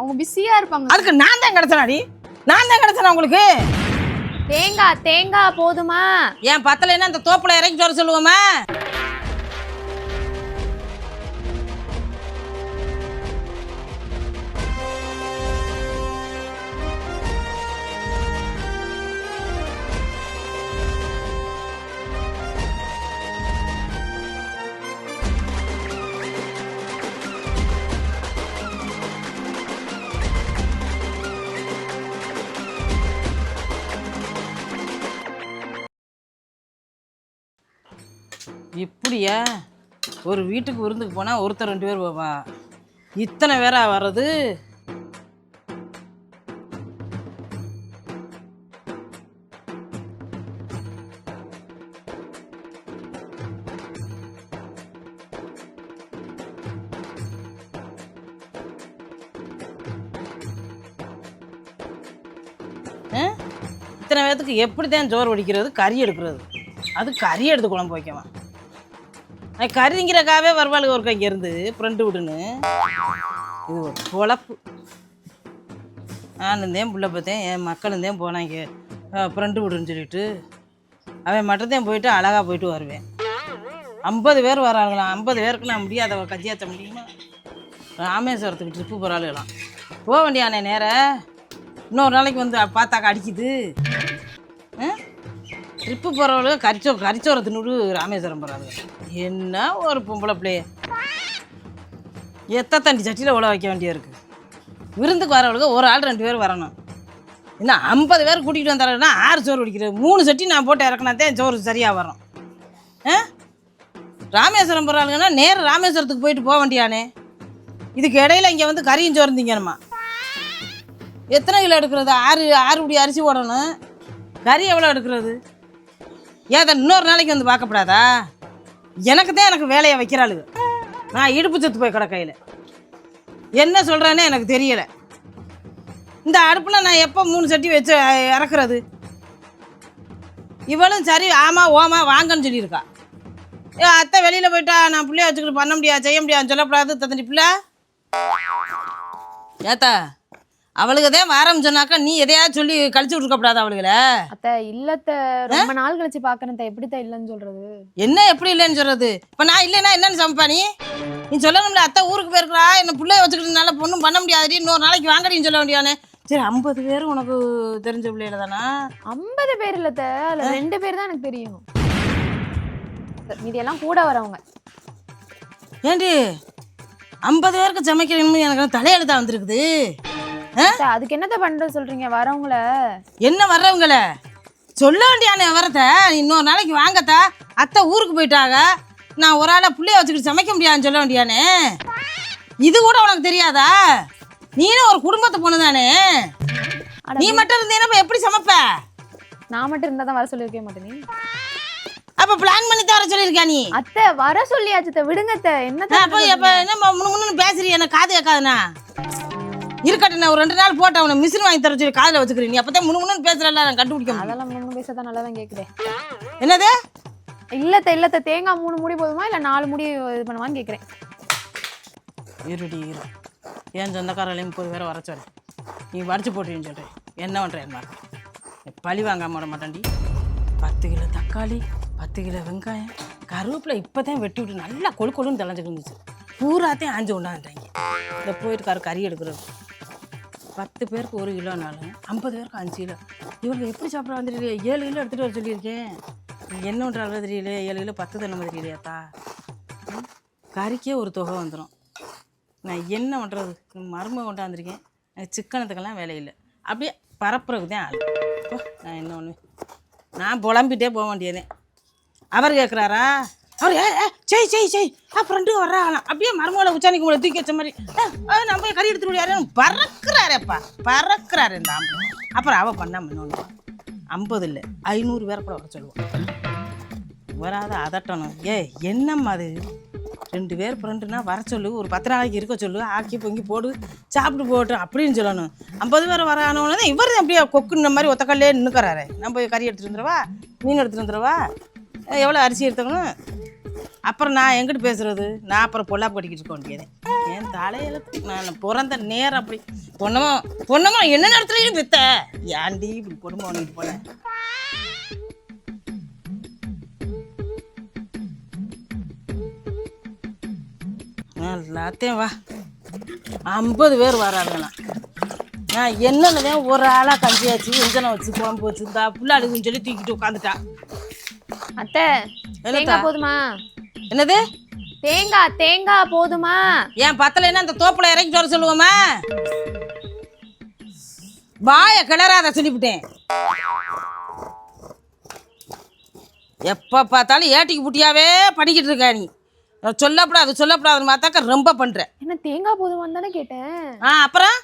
அவங்க பிஸியா இருப்பாங்க. அதுக்கு நான் தான் கிடைச்சனாடி, நான் தான் கிடைச்சனா உங்களுக்கு? தேங்காய் போதுமா? ஏன் பத்தலைன்னா அந்த தோப்புல இறக்கி வர சொல்லுவோமா? இப்படியா ஒரு வீட்டுக்கு விருந்துக்கு போனால் ஒருத்தர் 2 பேர் போவா, இத்தனை பேரா வர்றது? இத்தனை பேர்த்துக்கு எப்படி தான் சோறு வடிக்கிறது, கறி எடுக்கிறது? அது கறி எடுத்து குழம்பு வைக்கவா? கறிங்கிறக்காவே வருவாளுக்கு ஒருக்கா இங்கேருந்து ஃப்ரெண்டு விடுன்னு. இது ஒரு பொழப்பு. நானுந்தேன் புள்ள பார்த்தேன், என் மக்களுந்தேன் போனாங்க ஃப்ரெண்டு விடுன்னு சொல்லிட்டு. அவன் மட்டும்தான் போயிட்டு அழகாக போயிட்டு வருவேன். 50 பேர் வராங்களாம். 50 பேருக்கு நான் முடியாத கஞ்சியாற்ற முடியுமா? ராமேஸ்வரத்துக்கு ட்ரிப்பு போகிறாளுலாம். போக வேண்டியானே நேரம் இன்னொரு நாளைக்கு வந்து பார்த்தாக்கா அடிக்குது. ட்ரிப்பு போகிறவளுக்கு கரிச்சோரை தின்னுடு ராமேஸ்வரம் போகிறாங்க. என்ன ஒரு பொம்பளை பிள்ளைய தண்டி சட்டியில் உழ வைக்க வேண்டிய இருக்குது. விருந்துக்கு வரவளுக்கு ஒரு ஆள் 2 பேர் வரணும். என்ன 50 பேர் கூட்டிகிட்டு வந்தாருன்னா 6 சோறு குடிக்கிறது. 3 சட்டி நான் போட்டு இறக்கினாத்தேன் சோறு சரியாக வரும். ராமேஸ்வரம் போகிறாளுங்கன்னா நேரம் ராமேஸ்வரத்துக்கு போயிட்டு போக வேண்டியானே. இதுக்கு இடையில இங்கே வந்து கறியும் சோறு திங்கணுமா? எத்தனை கிலோ எடுக்கிறது? 6 படி அரிசி போடணும். கறி எவ்வளோ எடுக்கிறது? ஏதா இன்னொரு நாளைக்கு வந்து பார்க்கப்படாதா? எனக்கு வேலையை வைக்கிறாளுங்க. நான் இடுப்பு சத்து போய் கிடக்கையில் என்ன சொல்கிறேன்னே எனக்கு தெரியலை. இந்த அடுப்பில் நான் எப்போ 3 சட்டி வச்சு இறக்குறது? இவளும் சரி ஆமா ஓமா வாங்கன்னு சொல்லியிருக்கா. அத்தை வெளியில் போயிட்டா நான் பிள்ளைய வச்சுக்கிட்டு பண்ண முடியாது செய்ய முடியாதுன்னு சொல்லக்கூடாது. தந்தடி பிள்ளை ஏத்தா அவளுக்கு தான் வாரம் சொன்னாக்கா நீ எதையாவது சொல்லி கழிச்சு விட்டுருக்கப்படாது அவளுகளை. அத்தை இல்லத்த ரொம்ப நாள் கழிச்சு பாக்குறேன். எப்படித்தான் இல்லைன்னு சொல்றது? என்ன எப்படி இல்லைன்னு சொல்றது? இப்ப நான் இல்லைன்னா என்னன்னு சமைப்பா நீ சொல்லணும்ல. அத்தை ஊருக்கு போயிருக்கிறா, என்ன பிள்ளைய வச்சுக்கிட்டு பொண்ணும் பண்ண முடியாது, இன்னொரு நாளைக்கு வாங்கடின்னு சொல்ல முடியானே. சரி 50 பேர் உனக்கு தெரிஞ்ச பிள்ளைல தானா? 50 பேர் இல்லத்த, அதுல 2 பேர் தான் எனக்கு தெரியும். மீதியெல்லாம் கூட வரவங்க. ஏண்டி 50 பேருக்கு சமைக்கணும்னு எனக்கு தலையெழுத்தா வந்திருக்குது. அதுக்கு என்னத்த பண்றது சொல்றீங்க? வரவங்கள என்ன வர்றவங்கள சொல்ல வேண்டியானே வரத. இன்னொரு நாளைக்கு வாங்கத்தா அத்தை ஊருக்கு போயிட்டாங்க, நான் ஒரு ஆளை பிள்ளைய வச்சுக்கிட்டு சமைக்க முடியாதுன்னு சொல்ல வேண்டியானே. இது கூட உனக்கு தெரியாதா? நீனும் ஒரு குடும்பத்தை பொண்ணுதானே. நீ மட்டும் இருந்தேன்னா எப்படி சமைப்ப? நான் மட்டும் இருந்தா தான் வர சொல்லிருக்கே மாட்டேன். அப்ப பிளான் பண்ணி தான் வர சொல்லிருக்கா நீ? அத்தை வர சொல்லியாச்சு விடுங்க. என்ன முன்னு பேசுறீ? என்ன காது கேட்காதுண்ணா இருக்கட்டும். நான் ஒரு 2 நாள் போட்டு அவனை மிஷின் வாங்கி தர சொல்லி காதில் வச்சுக்கிறேன். நீ அப்பதான் முன்னு பேசுறல நான் கண்டுபிடிக்க. அதெல்லாம் முன்னு பேசதான் நல்லா தான் கேட்குறேன். என்னது? இல்லத்த தேங்காய் 3 மூடி போதுமா இல்லை 4 மூடி இது பண்ணுவான்னு கேட்குறேன். இருடி ஏன் சொந்தக்காரங்களையும் 30 பேரை வர சொல்ல நீ வடிச்சு போட்டுன்னு சொல்கிறேன். என்ன பண்ணுறேன் பழி வாங்காம விட மாட்டாண்டி. 10 கிலோ தக்காளி, 10 கிலோ வெங்காயம், கருவேப்பிலை இப்போதான் வெட்டி விட்டு நல்லா கொழுன்னு தெளிஞ்சுட்டு இருந்துச்சு. பூராத்தையும் ஆஞ்சு கொண்டாந்துட்டாங்க. இந்த போயிட்டு கறி எடுக்கிறது. 10 பேருக்கு 1 கிலோனாலும் 50 பேருக்கு 5 கிலோ. இவங்க எப்படி சாப்பிட வந்துட்டு 7 கிலோ எடுத்துகிட்டு வர சொல்லியிருக்கேன். என்ன பண்ணுறாங்க தெரியல. 7 கிலோ 10 தண்ணி தெரியலையாத்தா? கறிக்கே ஒரு தொகை வந்துடும். நான் என்ன பண்ணுறது? மருமக கொண்டாந்துருக்கேன். எனக்கு சிக்கனத்துக்கெல்லாம் வேலையில்லை. அப்படியே பரப்புறதுக்கு தான் ஆள். நான் என்ன ஒன்று நான் புலம்பிகிட்டே போக வேண்டியதேன். அவர் கேட்குறாரா? அவர் செய் ஃப்ரெண்டு வர்றாங்களாம். அப்படியே மருமகளை உச்சானிக்கு உங்களை தூக்கி வச்ச மாதிரி நம்ம போய் கறி எடுத்துட்டு முடியாது பறக்குறாரேப்பா பறக்குறாரு இந்த ஆம்பளை. அப்புறம் அவள் பண்ணாமல் இன்னொன்று 50 இல்லை 500 பேரை கூட வர சொல்லுவான். வராத அதட்டணும். என்னம்மா அது 2 பேர் ஃப்ரெண்டுனா வர சொல்லு, ஒரு 10 நாளைக்கு இருக்க சொல்லு, ஆக்கி பொங்கி போடு சாப்பிட்டு போட்டு அப்படின்னு சொல்லணும். 50 பேர் வரானோன்னு இவர் அப்படியே கொக்குன்ற மாதிரி ஒத்தக்கல்லே நின்றுக்கிறாரு. நான் போய் கறி எடுத்துகிட்டு வந்துடுவா, மீன் எடுத்துகிட்டு வந்துடுவா, எவ்வளோ அரிசி எடுத்துக்கணும், அப்புறம் நான் எங்கிட்டு பேசுறது? நான் அப்புறம் பொல்லாப்பு கட்டிக்கிட்டு இருக்க வேண்டியது என் தலையெழுத்து. நான் பிறந்த நேரம் அப்படி பொண்ணமா என்ன நேரத்துலையும் வித்த ஏன்டி இப்படி குடும்பம் பண்ணிட்டு போல. எல்லாத்தையும் வா 50 பேர் வராங்கண்ணா. நான் என்னன்னு ஒரு ஆளாக கஞ்சியாச்சு இஞ்சனை வச்சு குழம்பு வச்சு இந்த புள்ளாளுக்குன்னு சொல்லி தூக்கிட்டு உட்காந்துட்டா. அத்தை தேங்காய் போதுமா? என்னது தேங்காய் போதுமா? ஏன் பத்தலைன்னா அந்த தோப்புல இறக்கிட்டு வர சொல்லுவோமா? வாய கிளறாத சொல்லிவிட்டேன். எப்ப பார்த்தாலும் ஏட்டிக்கு புட்டியாவே படிக்கிட்டு இருக்கா நீ. சொல்லப்படாதுன்னு பார்த்தாக்க ரொம்ப பண்ற. என்ன தேங்காய் போதுமான்னு தானே கேட்டேன். அப்புறம்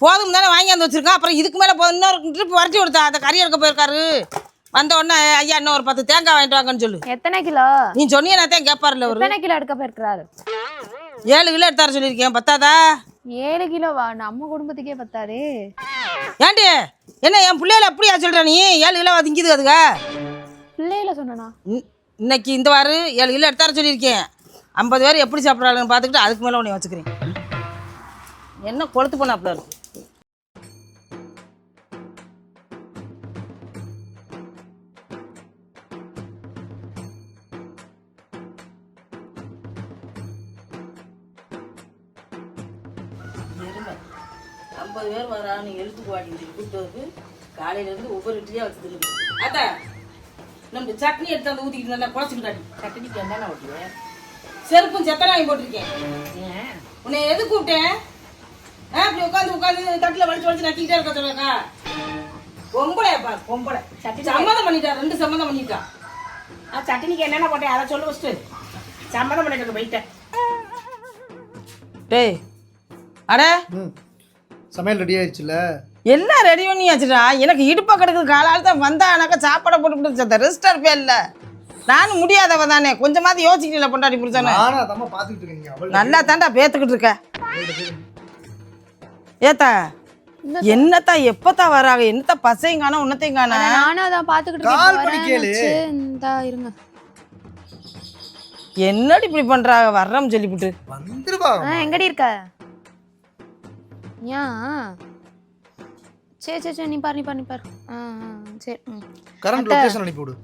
போதும் தானே வாங்கியாந்து வச்சிருக்கான். அப்புறம் இதுக்கு மேலே இன்னொரு ட்ரிப் வரைச்சி கொடுத்தா அந்த கறி எடுக்க போயிருக்காரு. வந்த உடனே ஐயா இன்னும் ஒரு 10 தேங்காய் வாங்கிட்டு வாங்கன்னு சொல்லு. எத்தனை கிலோ? நீ சொன்னியா நான் தான் கேட்பாருல்ல. ஒரு எத்தனை கிலோ எடுக்க போயிருக்கிறாரு? 7 கிலோ எடுத்தாரு சொல்லியிருக்கேன். பத்தாதா? 7 கிலோவா? நம்ம குடும்பத்துக்கே பத்தாது. ஏண்டி என்ன என் பிள்ளையில அப்படியா சொல்ற நீ? 7 கிலோ திங்கிது அதுங்க பிள்ளையில சொன்னா. இன்னைக்கு இந்த வாரு 7 கிலோ எடுத்தாரு சொல்லியிருக்கேன். 50 பேர் எப்படி சாப்பிட்றாங்கன்னு பார்த்துக்கிட்டு அதுக்கு மேலே உன்னை வச்சுக்கிறேன். என்ன கொளுத்து பண்ணாப்புல இருக்கு. எருமை 50 பேர் வரான்னு எழுத்துக்கு வாடின்னு சொல்லி கூப்பிட்டதுக்கு காலையிலேருந்து ஒவ்வொரு இட்லியாக வச்சுருக்கு. அதான் நம்ம சட்னி எடுத்து அந்த ஊற்றிக்கிட்டு நல்லா குழச்சிக்கிட்டாடி. சட்னிக்கு என்னென்ன ஓட்டுவேன்? செருப்பும் செத்தனாயும் போட்டிருக்கேன். உன்னை எது கூப்பிட்டேன்? அப்படி உட்காந்து தட்டில் வலிச்சு நக்கிக்கிட்டே இருக்க சொல்லுக்கா. பொம்பளைப்பா பொம்பளை சம்மதம் பண்ணிட்டா. 2 சம்மதம் பண்ணிட்டா. சட்னிக்கு என்னென்ன போட்டேன் அதை சொல்லு ஃபஸ்ட்டு. சம்மதம் பண்ணிட்டு போயிட்டேன். டேய் அட சமையல் ரெடி ஆயிடுச்சுல? எல்லாம் ரெடி பண்ணி வச்சுட்டா. எனக்கு இடுப்பா கிடக்குது. காலால் தான் வந்தானாக்கா சாப்பாடை போட்டு ரெஸ்டாக இருப்பேன். இல்லை நானும் முடியாதவ தானே. கொஞ்சமாவது யோசிக்கல பொண்டாடி புரிச்சானே. நல்லா தாண்டா பேத்துக்கிட்டு இருக்க. ஏத்தா என்னத்தா எப்பத்தா வராங்க? என்னத்தா பசையும் காணா உன்னத்தையும் காணா? நானும் அதான் பாத்துக்கிட்டு இந்தா இருங்க. என்னடி இப்படி பண்றாங்க? வர்றோம் சொல்லிவிட்டு வந்துருவா. எங்கடி இருக்க? ஏன் சரி நீ பாரு சரி கரண்ட் லொகேஷன் அனுப்பி விடு.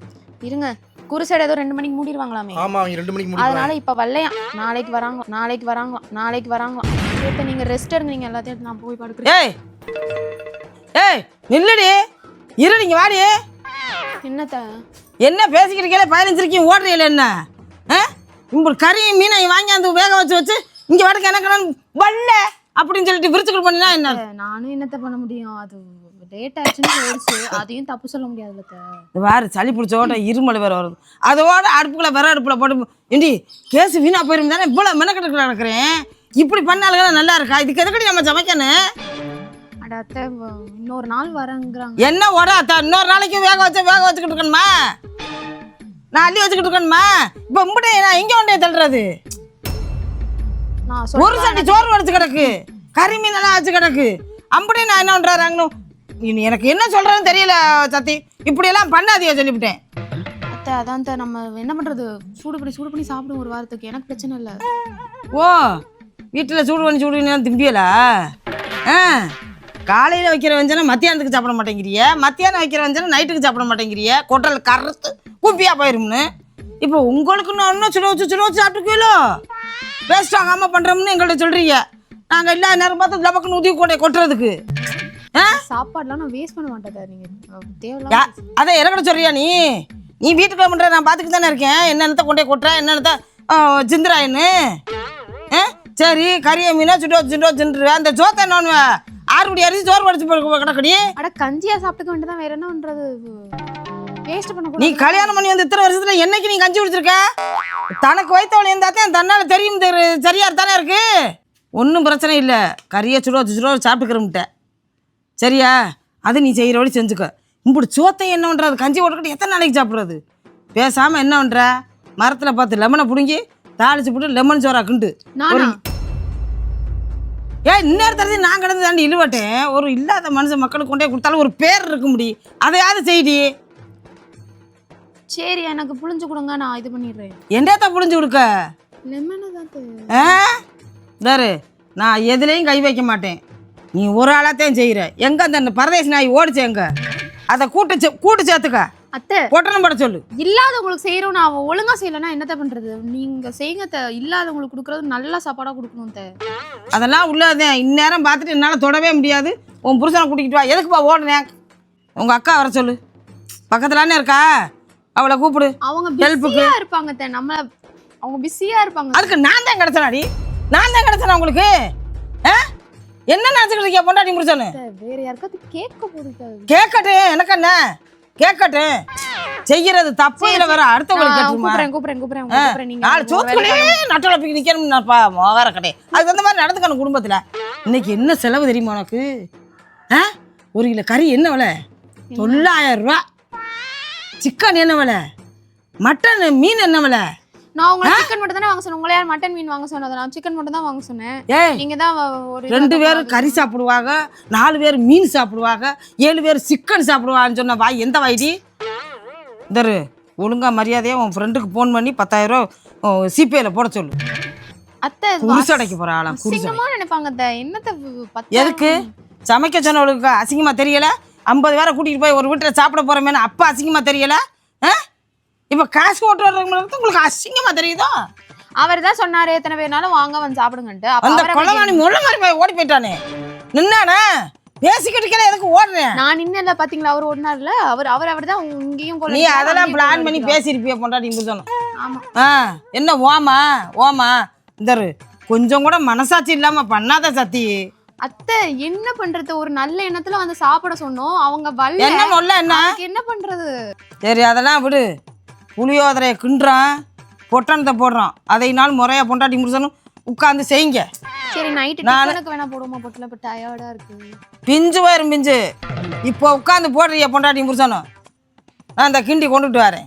இருங்க குருசைடு ஏதோ 2 மணிக்கு மூடிடுவாங்களாமே. ஆமா அவங்க 2 மணிக்கு மூடிடுவாங்க. அதனால இப்ப வரலையாம். நாளைக்கு வராங்களாம். இப்ப நீங்க ரெஸ்ட் எடுங்க. நீங்க எல்லாத்தையும் நான் போய் படுக்கிறேன். ஏய் நில்லுடி. இருடிங்க வாடி. என்னத்த என்ன பேசிக்கிட்டு இருக்கீங்களே? 15 இருக்கீங்க ஓடுறீங்களே என்ன? உங்களுக்கு கறி மீனை வாங்கியாந்து வேக வச்சு இங்க வடக்கு எனக்கு வல்ல அப்படின்னு சொல்லிட்டு விரிச்சுக்கிட்டு பண்ணினா என்ன? நானும் என்னத்த பண்ண முடியும்? அது லேட் ஆயிடுச்சுன்னு போயிடுச்சு. அதையும் தப்பு சொல்ல முடியாதுல்ல. வேறு சளி பிடிச்சோட இருமல் வேறு வருது. அதோட அடுப்பில் போட்டு ஏண்டி கேஸ் வீணா போயிரும் தானே இவ்வளோ மெனக்கெட்டு நடக்கிறேன். இப்படி பண்ணாலுங்க நல்லா இருக்கா? இதுக்கு எதுக்கடி நம்ம சமைக்கணும்? அட அத்தை இன்னொரு நாள் வரங்கிறாங்க. என்ன ஓட அத்தா? இன்னொரு நாளைக்கு வேக வச்சுக்கிட்டு இருக்கணுமா? நான் அள்ளி வச்சுக்கிட்டு இருக்கணுமா? இப்போ உம்பிட்டே நான் எங்கே கொண்டே தள்ளுறது? ஒரு சட்டி சோறு வடிச்சு கிடக்கு, கறி மீனெல்லாம் வச்சு கிடக்கு. அம்புட்டே நான் என்ன பண்ணுறாங்க? எனக்கு என்ன சொல்றேன்னு தெரியல சத்தி. இப்படியெல்லாம் பண்ணாதியா சொல்லிவிட்டேன். அத்தை அதான் நம்ம என்ன பண்றது? சூடு பண்ணி சாப்பிடும் ஒரு வாரத்துக்கு. எனக்கு பிரச்சனை இல்லை. ஓ வீட்டில் சூடு பண்ணி திம்பியலா? காலையில் வைக்கிற வெஞ்சனை மத்தியானத்துக்கு சாப்பிட மாட்டேங்கிறிய, மத்தியானம் வைக்கிற வெஞ்சனை நைட்டுக்கு சாப்பிட மாட்டேங்கிறிய. கொட்டல் கருத்து குப்பியாக போயிரும்னு இப்போ உங்களுக்கு நான் இன்னும் சுட வச்சு சாப்பிட்டுக்கீங்களோ? வேஸ்ட் ஆகாமல் பண்ணுறோம்னு எங்கள்கிட்ட சொல்கிறீங்க. நாங்கள் எல்லா நேரம் பார்த்து லபக்குன்னு உதவி கொட்டுறதுக்கு. சாப்பாடுலாம் நான் வேஸ்ட் பண்ண மாட்டேன். நீங்க தேவையில்ல அதை இறக்கிட சொல்றியா? நீ வீட்டுக்கு பண்ற நான் பார்த்துக்கிட்டு தானே இருக்கேன். என்னென்னத்தை கொண்டே கொட்டுற, என்னென்னத்தை சிந்துராயின்னு. சரி கறியை மீனா சிண்டுருவேன். அந்த சோத்தை என்ன 6 படி அரிசி சோறு படிச்சு கிடக்கடி. அட கஞ்சியா சாப்பிட்டுக்க வேண்டியதான். வேற என்ன பண்றது? வேஸ்ட் பண்ண. நீ கல்யாணம் பண்ணி வந்து இத்தனை வருஷத்துல என்னைக்கு நீ கஞ்சி குடிச்சிருக்க? தனக்கு வைத்தவளை இருந்தாத்தான் தன்னால தெரியும். சரியா தானே இருக்கு. ஒன்றும் பிரச்சனை இல்லை. கறியை சுட சாப்பிட்டுக்கிறோம்ட்ட சரியா? அது நீ செய்கிற வழி செஞ்சுக்க. இப்படி சோத்தை என்ன பண்ணுறது? கஞ்சி போட்டுக்கிட்டு எத்தனை நாளைக்கு சாப்பிட்றது? பேசாமல் என்ன பண்ணுற? மரத்தில் பார்த்து லெமனை பிடுங்கி தாளிச்சு போட்டு லெமன் சோறாக்குண்டு. இந்நேரத்துல நான் கிடந்து தாண்டி இழுவட்டேன். ஒரு இல்லாத மனுஷன் மக்களுக்கு கொண்டே கொடுத்தாலும் ஒரு பேர் இருக்க முடியும். அதையாவது செய்டி. சரி எனக்கு புளிஞ்சு கொடுங்க, நான் இது பண்ணிடுறேன். என்னத்த புளிஞ்சு கொடுக்க? லெமனை தான் தாரு, நான் எதுலேயும் கை வைக்க மாட்டேன். நீ ஒரு ஆளாத்தையும் செய்கிற. எங்கே அந்த பரதேசி நாய் ஓடிச்சு எங்க? அதை கூட்டு சேர்த்துக்க. அத்தை பொட்டணம் பட சொல்லு. இல்லாதவங்களுக்கு செய்யறோம், நான் ஒழுங்கா செய்யலைன்னா என்னத்த பண்றது? நீங்க செய்யுங்க. இல்லாதவங்களுக்கு கொடுக்கறது நல்ல சாப்பாடா கொடுக்கணும். அதெல்லாம் உள்ளதான். இந்நேரம் பார்த்துட்டு என்னால் தொடவே முடியாது. உன் புருஷனை கூட்டிக்கிட்டு வா. எதுக்குப்பா ஓடுனேன்? உங்கள் அக்கா வர சொல்லு. பக்கத்துலானே இருக்கா, அவளை கூப்பிடு. அவங்க பிஸியா இருப்பாங்க. அவங்க பிஸியா இருப்பாங்க. அதுக்கு நான் தான் கிடைச்சனாடி. நான் தான் கிடைச்சேன் உங்களுக்கு. என்ன நினச்சிக்கிட்டு இருக்கியா பொண்டாட்டி புருஷனு? வேற யாருக்காவது கேட்க போடுங்க. கேட்கட்டும், எனக்கு என்ன கேட்கட்டும். செய்யறது தப்பு. இல்லை வேற அடுத்தவங்களுக்கு கூப்பிடுறேன். நாலு சோத்துக்குள்ளே நட்டலை போய் நிற்கணும்னாப்பா மோகார கடை. அதுக்கு அந்த மாதிரி நடந்துக்கணும் குடும்பத்தில். இன்னைக்கு என்ன செலவு தெரியுமா உனக்கு? ஒரு கிலோ கறி என்ன விலை? 9,000 ரூபா. சிக்கன் என்ன விலை? மட்டன் மீன் என்ன விலை? நான் உங்களுக்கு சிக்கன் மட்டும் தானே வாங்க சொன்னேன். உங்களை யார் மட்டன் மீன் வாங்க சொன்னது? நான் சிக்கன் மட்டும் தான் வாங்க சொன்னேன். நீங்க தான் ஒரு 2 பேரும் கறி சாப்பிடுவாங்க, 4 பேர் மீன் சாப்பிடுவாங்க, 7 பேர் சிக்கன் சாப்பிடுவாங்கன்னு சொன்ன வாய் எந்த வாய்டி? தரு, ஒழுங்கா மரியாதையா உன் ஃப்ரெண்டுக்கு ஃபோன் பண்ணி 10,000 ரூபா சிபேல போட சொல்லு. அத்தை குடிசடைக்கு போற ஆளாம். அசிங்கமா நினைப்பாங்க. என்னத்த எதுக்கு சமைக்க சொன்னவளுக்கு அசிங்கமா தெரியல? 50 பேரை கூட்டிகிட்டு போய் ஒரு வீட்டில் சாப்பிட போகிறோமேனு அப்போ அசிங்கமாக தெரியல? இப்போ காசு ஓட்டு வர்றவங்களுக்கு உங்களுக்கு அசிங்கமாக தெரியுதோ? அவர் தான் சொன்னாரு எத்தனை பேர்னாலும் வாங்க வந்து சாப்பிடுங்கன்ட்டு. அந்த கொலவாணி முள்ள மாதிரி ஓடி போயிட்டானே. நின்னானே பேசிக்கிட்டு எதுக்கு ஓடுறேன்? நான் நின்ன பாத்தீங்களா? அவர் ஓடினார்ல. அவர் தான் இங்கேயும். நீ அதெல்லாம் பிளான் பண்ணி பேசியிருப்பிய பொண்டாட்டி சொன்னோம். ஆமா. என்ன ஓமா இந்த கொஞ்சம் கூட மனசாட்சி இல்லாம பண்ணாத சத்தி. அத்தை என்ன பண்றது? ஒரு நல்ல எண்ணத்துல வந்து சாப்பிட சொன்னோம். அவங்க வரல. என்ன பண்றது? சரி அதெல்லாம் விடு. புளியோதரையை கிண்டுறான், பொட்டணத்தை போடுறான். அதைனாலும் முறையா பொண்டாட்டி முருசனும் உட்காந்து செய்யுங்க. சரி நைட்டு டிஃபனுக்கு வேணா போடுமா? பொட்டல பட்டு டயர்டா இருக்கு. பிஞ்சு போயிரும் பிஞ்சு. இப்போ உட்காந்து போடுறிய பொண்டாட்டி முருசனும். நான் அந்த கிண்டி கொண்டுட்டு வரேன்.